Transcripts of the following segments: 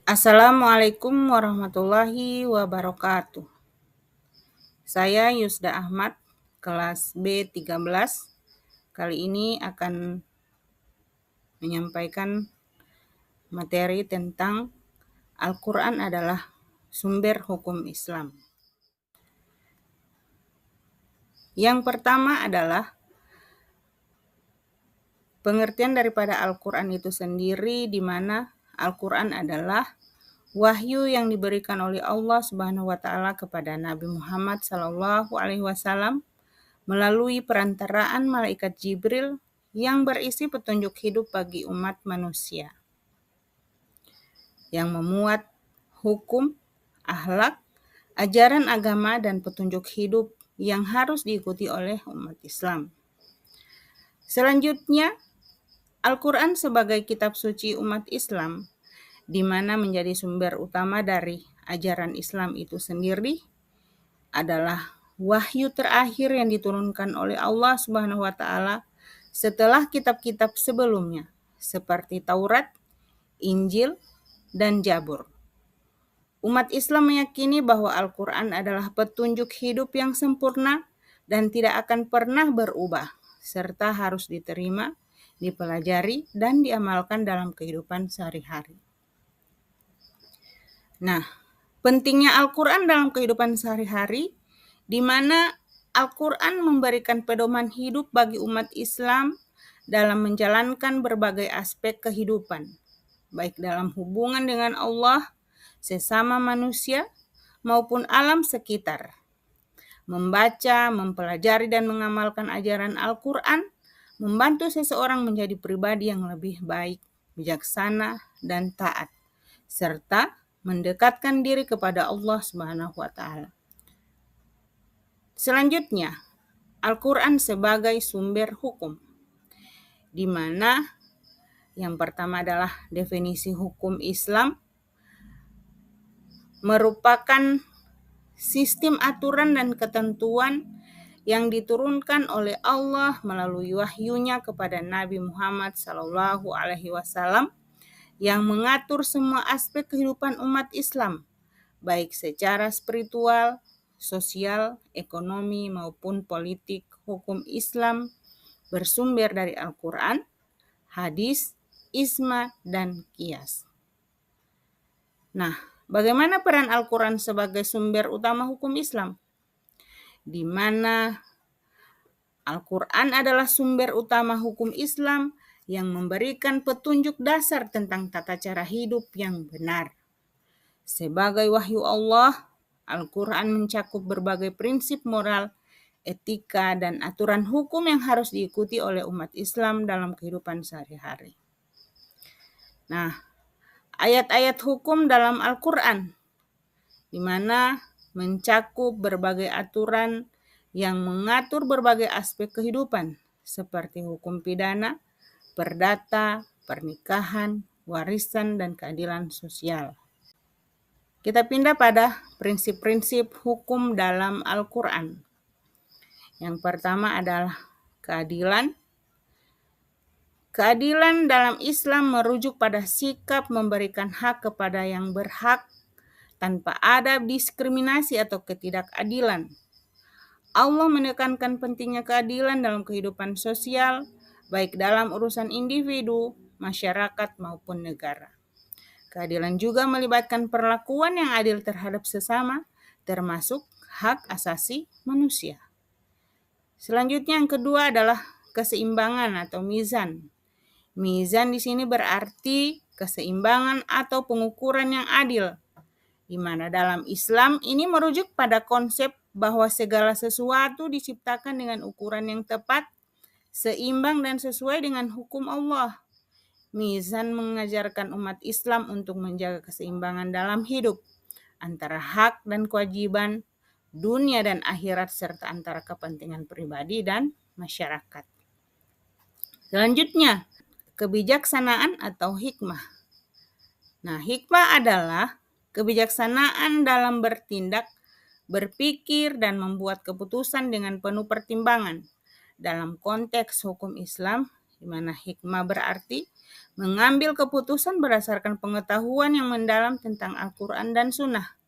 Assalamualaikum warahmatullahi wabarakatuh. Saya Yusda Ahmad, kelas B13. Kali ini akan menyampaikan materi tentang Al-Quran adalah sumber hukum Islam. Yang pertama adalah pengertian daripada Al-Quran itu sendiri, di mana Al-Quran adalah wahyu yang diberikan oleh Allah Subhanahu wa taala kepada Nabi Muhammad SAW melalui perantaraan malaikat Jibril yang berisi petunjuk hidup bagi umat manusia, yang memuat hukum, akhlak, ajaran agama, dan petunjuk hidup yang harus diikuti oleh umat Islam. Selanjutnya, Al-Quran sebagai kitab suci umat Islam, di mana menjadi sumber utama dari ajaran Islam itu sendiri, adalah wahyu terakhir yang diturunkan oleh Allah Subhanahu wa taala setelah kitab-kitab sebelumnya seperti Taurat, Injil, dan Zabur. Umat Islam meyakini bahwa Al-Quran adalah petunjuk hidup yang sempurna dan tidak akan pernah berubah, serta harus diterima, dipelajari, dan diamalkan dalam kehidupan sehari-hari. Nah, pentingnya Al-Quran dalam kehidupan sehari-hari, di mana Al-Quran memberikan pedoman hidup bagi umat Islam dalam menjalankan berbagai aspek kehidupan, baik dalam hubungan dengan Allah, sesama manusia, maupun alam sekitar. Membaca, mempelajari, dan mengamalkan ajaran Al-Quran membantu seseorang menjadi pribadi yang lebih baik, bijaksana, dan taat, serta mendekatkan diri kepada Allah Subhanahu wa taala. Selanjutnya, Al-Quran sebagai sumber hukum, di mana yang pertama adalah definisi hukum Islam, merupakan sistem aturan dan ketentuan yang diturunkan oleh Allah melalui wahyunya kepada Nabi Muhammad SAW yang mengatur semua aspek kehidupan umat Islam, baik secara spiritual, sosial, ekonomi, maupun politik. Hukum Islam bersumber dari Al-Quran, hadis, ijma, dan qiyas. Nah, bagaimana peran Al-Quran sebagai sumber utama hukum Islam? Di mana Al-Quran adalah sumber utama hukum Islam yang memberikan petunjuk dasar tentang tata cara hidup yang benar. Sebagai wahyu Allah, Al-Quran mencakup berbagai prinsip moral, etika, dan aturan hukum yang harus diikuti oleh umat Islam dalam kehidupan sehari-hari. Nah, ayat-ayat hukum dalam Al-Quran, di mana mencakup berbagai aturan yang mengatur berbagai aspek kehidupan, seperti hukum pidana, perdata, pernikahan, warisan, dan keadilan sosial. Kita pindah pada prinsip-prinsip hukum dalam Al-Quran. Yang pertama adalah keadilan. Keadilan dalam Islam merujuk pada sikap memberikan hak kepada yang berhak tanpa ada diskriminasi atau ketidakadilan. Allah menekankan pentingnya keadilan dalam kehidupan sosial, baik dalam urusan individu, masyarakat, maupun negara. Keadilan juga melibatkan perlakuan yang adil terhadap sesama, termasuk hak asasi manusia. Selanjutnya yang kedua adalah keseimbangan atau mizan. Mizan di sini berarti keseimbangan atau pengukuran yang adil, di mana dalam Islam ini merujuk pada konsep bahwa segala sesuatu diciptakan dengan ukuran yang tepat, seimbang, dan sesuai dengan hukum Allah. Mizan mengajarkan umat Islam untuk menjaga keseimbangan dalam hidup antara hak dan kewajiban, dunia dan akhirat, serta antara kepentingan pribadi dan masyarakat. Selanjutnya, kebijaksanaan atau hikmah. Nah, hikmah adalah kebijaksanaan dalam bertindak, berpikir, dan membuat keputusan dengan penuh pertimbangan. Dalam konteks hukum Islam, di mana hikmah berarti mengambil keputusan berdasarkan pengetahuan yang mendalam tentang Al-Quran dan Sunnah,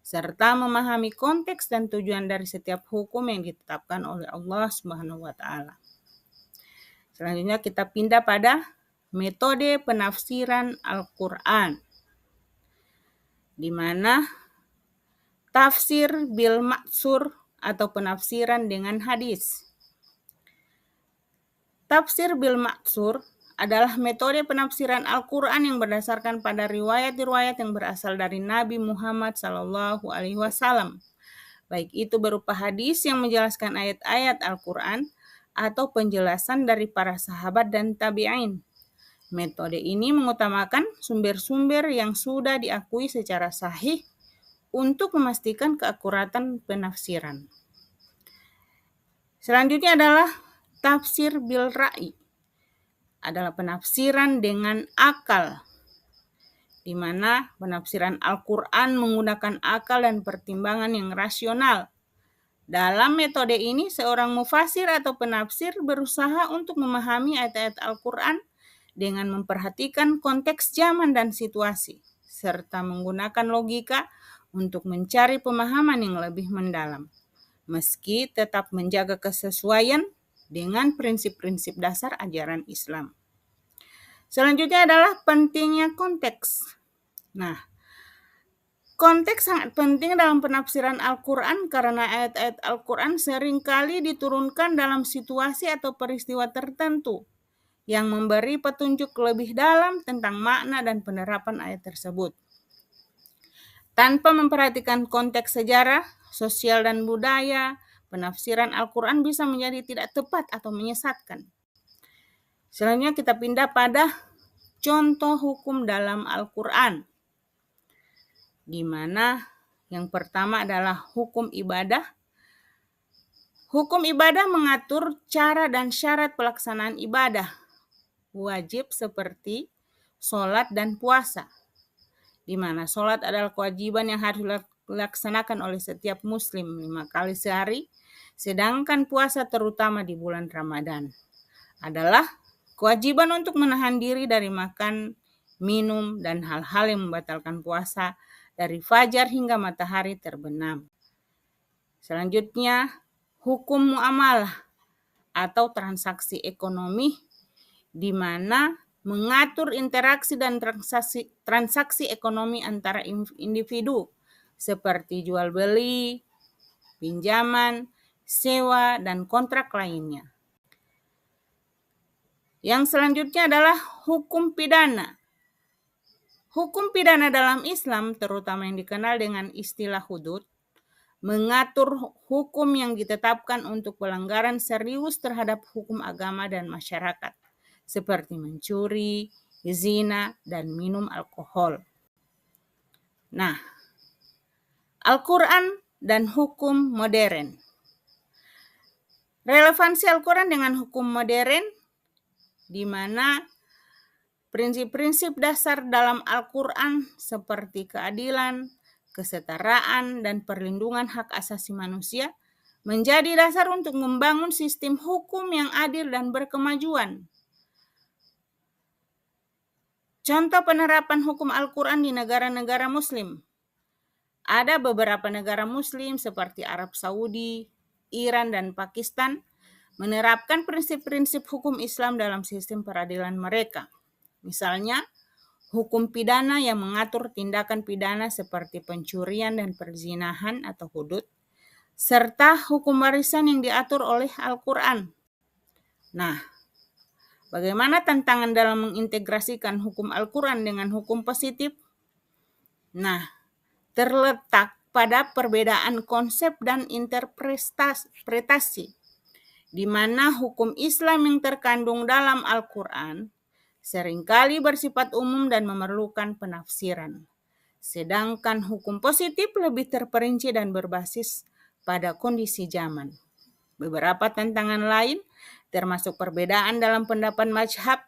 serta memahami konteks dan tujuan dari setiap hukum yang ditetapkan oleh Allah Subhanahu wa Ta'ala. Selanjutnya kita pindah pada metode penafsiran Al-Quran, di mana tafsir bil maksur atau penafsiran dengan hadis. Tafsir bil maksur adalah metode penafsiran Al-Quran yang berdasarkan pada riwayat-riwayat yang berasal dari Nabi Muhammad SAW, baik itu berupa hadis yang menjelaskan ayat-ayat Al-Quran atau penjelasan dari para sahabat dan tabi'in. Metode ini mengutamakan sumber-sumber yang sudah diakui secara sahih untuk memastikan keakuratan penafsiran. Selanjutnya adalah tafsir bil ra'i, adalah penafsiran dengan akal, di mana penafsiran Al-Quran menggunakan akal dan pertimbangan yang rasional. Dalam metode ini, seorang mufasir atau penafsir berusaha untuk memahami ayat-ayat Al-Quran dengan memperhatikan konteks zaman dan situasi, serta menggunakan logika untuk mencari pemahaman yang lebih mendalam, meski tetap menjaga kesesuaian dengan prinsip-prinsip dasar ajaran Islam. Selanjutnya adalah pentingnya konteks. Nah, konteks sangat penting dalam penafsiran Al-Quran karena ayat-ayat Al-Quran seringkali diturunkan dalam situasi atau peristiwa tertentu yang memberi petunjuk lebih dalam tentang makna dan penerapan ayat tersebut. Tanpa memperhatikan konteks sejarah, sosial, dan budaya, penafsiran Al-Quran bisa menjadi tidak tepat atau menyesatkan. Selanjutnya kita pindah pada contoh hukum dalam Al-Quran, di mana yang pertama adalah hukum ibadah. Hukum ibadah mengatur cara dan syarat pelaksanaan ibadah wajib seperti sholat dan puasa, di mana sholat adalah kewajiban yang harus dilaksanakan oleh setiap muslim 5 kali sehari, sedangkan puasa terutama di bulan Ramadan adalah kewajiban untuk menahan diri dari makan, minum, dan hal-hal yang membatalkan puasa dari fajar hingga matahari terbenam. Selanjutnya, hukum muamalah atau transaksi ekonomi, di mana mengatur interaksi dan transaksi ekonomi antara individu seperti jual beli, pinjaman, sewa, dan kontrak lainnya. Yang selanjutnya adalah hukum pidana. Hukum pidana dalam Islam, terutama yang dikenal dengan istilah hudud, mengatur hukum yang ditetapkan untuk pelanggaran serius terhadap hukum agama dan masyarakat, seperti mencuri, zina, dan minum alkohol. Nah, Al-Quran dan hukum modern. Relevansi Al-Quran dengan hukum modern, di mana prinsip-prinsip dasar dalam Al-Quran seperti keadilan, kesetaraan, dan perlindungan hak asasi manusia menjadi dasar untuk membangun sistem hukum yang adil dan berkemajuan. Contoh penerapan hukum Al-Quran di negara-negara Muslim. Ada beberapa negara Muslim seperti Arab Saudi, Iran, dan Pakistan menerapkan prinsip-prinsip hukum Islam dalam sistem peradilan mereka. Misalnya, hukum pidana yang mengatur tindakan pidana seperti pencurian dan perzinahan atau hudud, serta hukum warisan yang diatur oleh Al-Quran. Nah, bagaimana tantangan dalam mengintegrasikan hukum Al-Quran dengan hukum positif? Nah, terletak pada perbedaan konsep dan interpretasi, di mana hukum Islam yang terkandung dalam Al-Quran seringkali bersifat umum dan memerlukan penafsiran. Sedangkan hukum positif lebih terperinci dan berbasis pada kondisi zaman. Beberapa tantangan lain termasuk perbedaan dalam pendapat mazhab,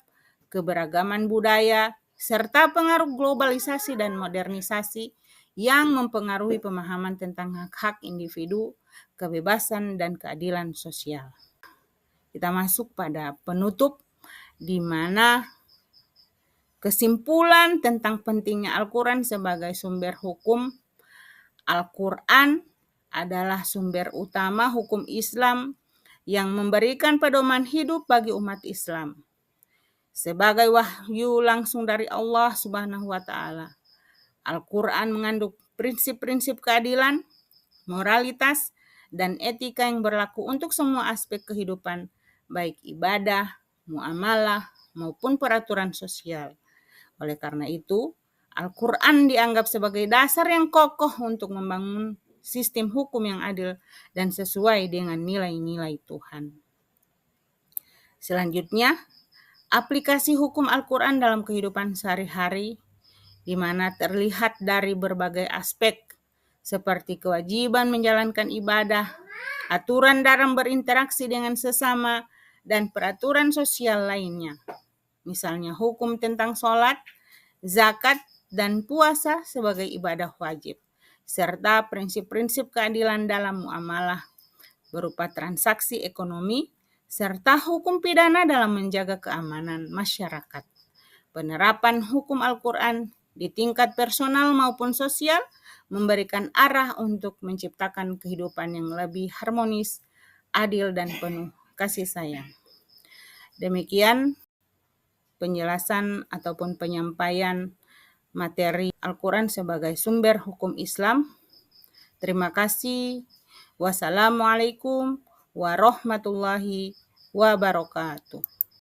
keberagaman budaya, serta pengaruh globalisasi dan modernisasi yang mempengaruhi pemahaman tentang hak-hak individu, kebebasan, dan keadilan sosial. Kita masuk pada penutup, di mana Kesimpulan tentang pentingnya Al-Quran sebagai sumber hukum. Al-Quran adalah sumber utama hukum Islam yang memberikan pedoman hidup bagi umat Islam. Sebagai wahyu langsung dari Allah Subhanahu wa Ta'ala, Al-Quran mengandung prinsip-prinsip keadilan, moralitas, dan etika yang berlaku untuk semua aspek kehidupan, baik ibadah, muamalah, maupun peraturan sosial. Oleh karena itu, Al-Quran dianggap sebagai dasar yang kokoh untuk membangun sistem hukum yang adil dan sesuai dengan nilai-nilai Tuhan. Selanjutnya, aplikasi hukum Al-Quran dalam kehidupan sehari-hari, di mana terlihat dari berbagai aspek, seperti kewajiban menjalankan ibadah, aturan dalam berinteraksi dengan sesama, dan peraturan sosial lainnya. Misalnya hukum tentang sholat, zakat, dan puasa sebagai ibadah wajib, serta prinsip-prinsip keadilan dalam muamalah berupa transaksi ekonomi, serta hukum pidana dalam menjaga keamanan masyarakat. Penerapan hukum Al-Quran di tingkat personal maupun sosial memberikan arah untuk menciptakan kehidupan yang lebih harmonis, adil, dan penuh kasih sayang. Demikian penjelasan ataupun penyampaian materi Al-Quran sebagai sumber hukum Islam. Terima kasih. Wassalamualaikum warahmatullahi wabarakatuh.